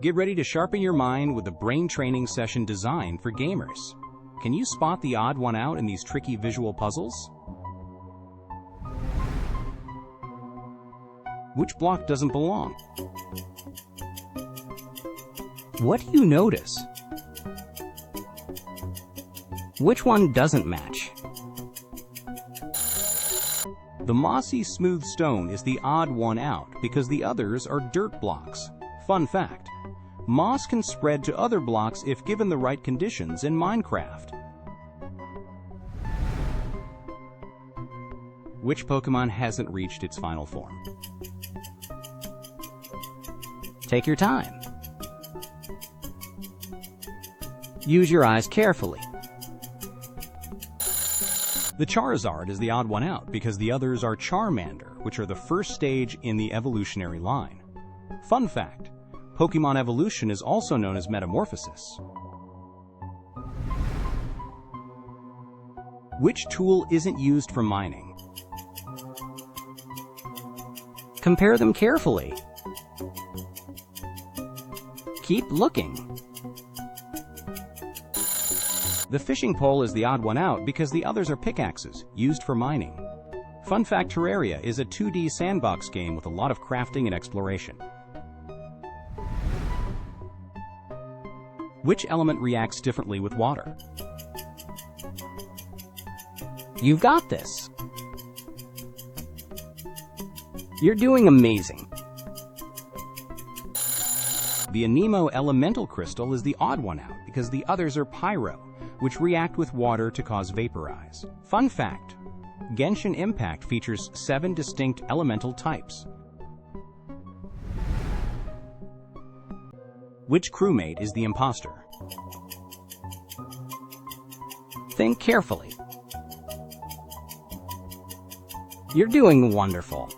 Get ready to sharpen your mind with a brain training session designed for gamers. Can you spot the odd one out in these tricky visual puzzles? Which block doesn't belong? What do you notice? Which one doesn't match? The mossy smooth stone is the odd one out because the others are dirt blocks. Fun fact: moss can spread to other blocks if given the right conditions in Minecraft. Which Pokemon hasn't reached its final form? Take your time. Use your eyes carefully. The Charizard is the odd one out because the others are Charmander, which are the first stage in the evolutionary line. Fun fact: Pokemon evolution is also known as metamorphosis. Which tool isn't used for mining? Compare them carefully. Keep looking. The fishing pole is the odd one out because the others are pickaxes, used for mining. Fun fact: Terraria is a 2D sandbox game with a lot of crafting and exploration. Which element reacts differently with water? You've got this. You're doing amazing. The Anemo elemental crystal is the odd one out because the others are pyro, which react with water to cause vaporize. Fun fact: Genshin Impact features 7 distinct elemental types. Which crewmate is the imposter? Think carefully. You're doing wonderful.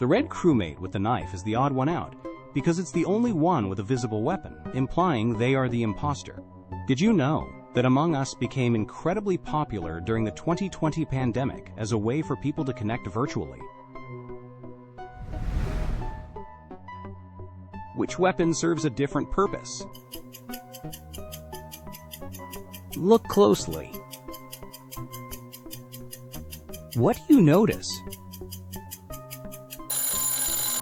The red crewmate with the knife is the odd one out because it's the only one with a visible weapon, implying they are the imposter. Did you know that Among Us became incredibly popular during the 2020 pandemic as a way for people to connect virtually? Which weapon serves a different purpose? Look closely. What do you notice?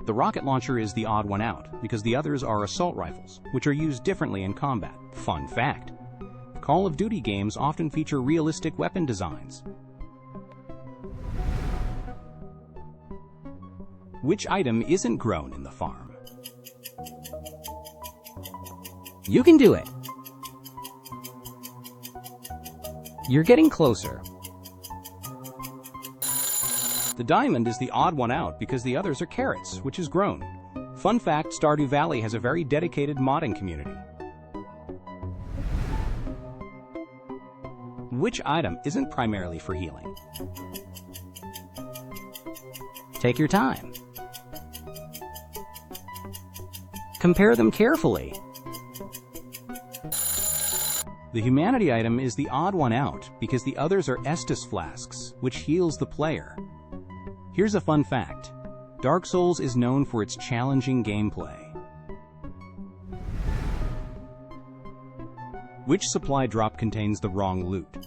The rocket launcher is the odd one out because the others are assault rifles, which are used differently in combat. Fun fact: Call of Duty games often feature realistic weapon designs. Which item isn't grown in the farm? You can do it. You're getting closer. The diamond is the odd one out because the others are carrots, which is grown. Fun fact: Stardew Valley has a very dedicated modding community. Which item isn't primarily for healing? Take your time. Compare them carefully. The humanity item is the odd one out because the others are Estus flasks, which heals the player. Here's a fun fact: Dark Souls is known for its challenging gameplay. Which supply drop contains the wrong loot?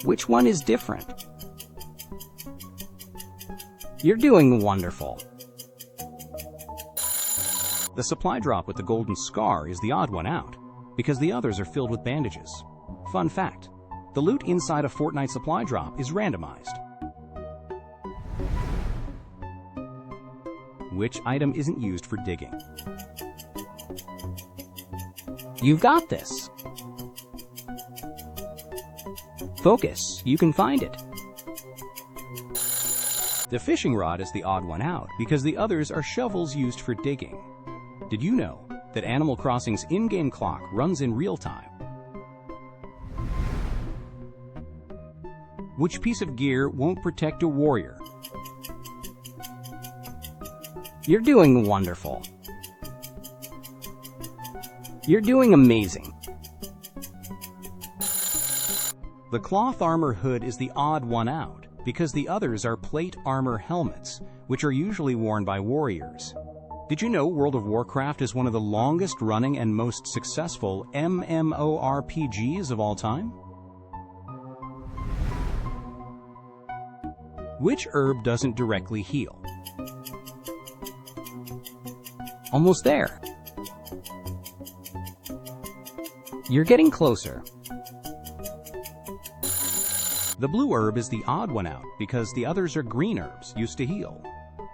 Which one is different? You're doing wonderful. The supply drop with the golden scar is the odd one out because the others are filled with bandages. Fun fact: the loot inside a Fortnite supply drop is randomized. Which item isn't used for digging? You've got this. Focus, you can find it. The fishing rod is the odd one out because the others are shovels used for digging. Did you know that Animal Crossing's in-game clock runs in real time? Which piece of gear won't protect a warrior? You're doing wonderful. You're doing amazing. The cloth armor hood is the odd one out because the others are plate armor helmets, which are usually worn by warriors. Did you know World of Warcraft is one of the longest-running and most successful MMORPGs of all time? Which herb doesn't directly heal? Almost there. You're getting closer. The blue herb is the odd one out because the others are green herbs used to heal.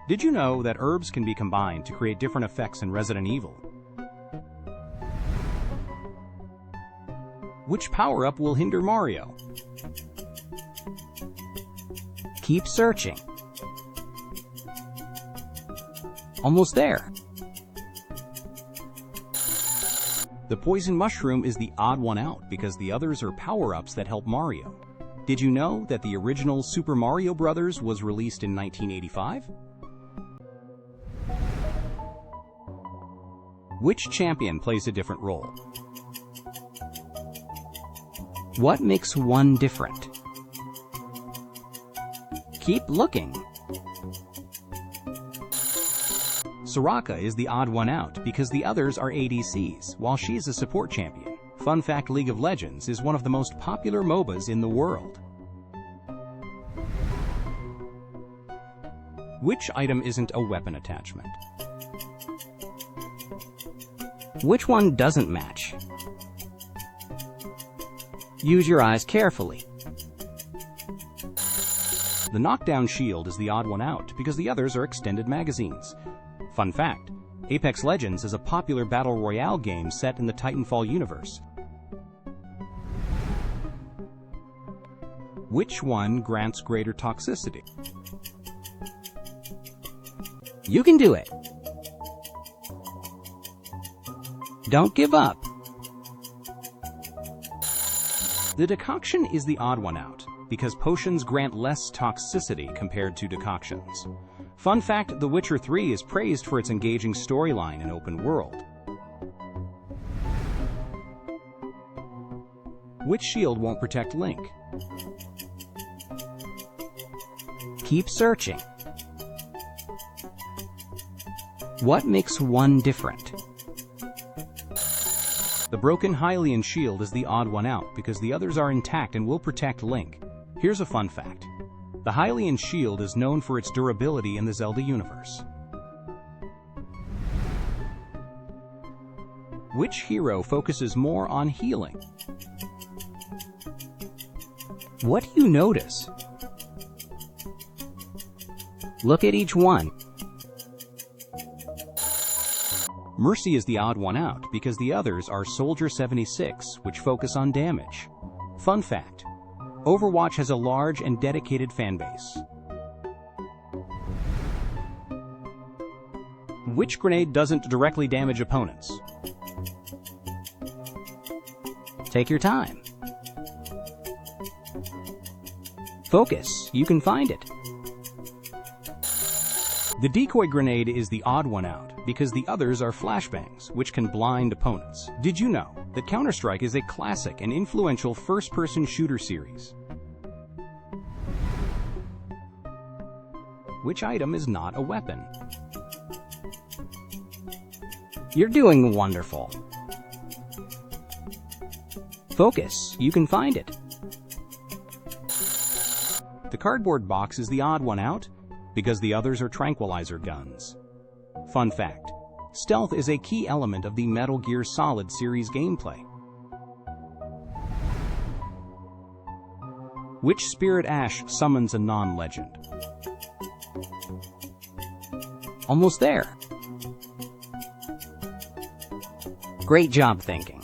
Did you know that herbs can be combined to create different effects in Resident Evil? Which power-up will hinder Mario? Keep searching. Almost there. The poison mushroom is the odd one out because the others are power-ups that help Mario. Did you know that the original Super Mario Bros. Was released in 1985? Which champion plays a different role? What makes one different? Keep looking. Soraka is the odd one out because the others are ADCs, while she's a support champion. Fun fact, League of Legends is one of the most popular MOBAs in the world. Which item isn't a weapon attachment? Which one doesn't match? Use your eyes carefully. The knockdown shield is the odd one out because the others are extended magazines. Fun fact, Apex Legends is a popular battle royale game set in the Titanfall universe. Which one grants greater toxicity? You can do it. Don't give up. The decoction is the odd one out because potions grant less toxicity compared to decoctions. Fun fact, The Witcher 3 is praised for its engaging storyline and open world. Which shield won't protect Link? Keep searching. What makes one different? The broken Hylian shield is the odd one out because the others are intact and will protect Link. Here's a fun fact. The Hylian shield is known for its durability in the Zelda universe. Which hero focuses more on healing? What do you notice? Look at each one. Mercy is the odd one out because the others are Soldier 76, which focus on damage. Fun fact, Overwatch has a large and dedicated fanbase. Which grenade doesn't directly damage opponents? Take your time. Focus, you can find it. The decoy grenade is the odd one out because the others are flashbangs, which can blind opponents. Did you know that Counter-Strike is a classic and influential first-person shooter series? Which item is not a weapon? You're doing wonderful. Focus, you can find it. The cardboard box is the odd one out because the others are tranquilizer guns. Fun fact, stealth is a key element of the Metal Gear Solid series gameplay. Which spirit ash summons a non-legend? Almost there. Great job thinking.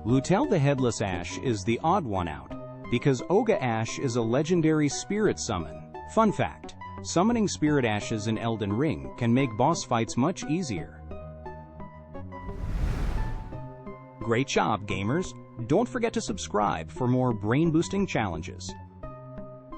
Lutel the Headless Ash is the odd one out because Oga Ash is a legendary spirit summon. Fun fact, summoning spirit ashes in Elden Ring can make boss fights much easier. Great job, gamers! Don't forget to subscribe for more brain-boosting challenges.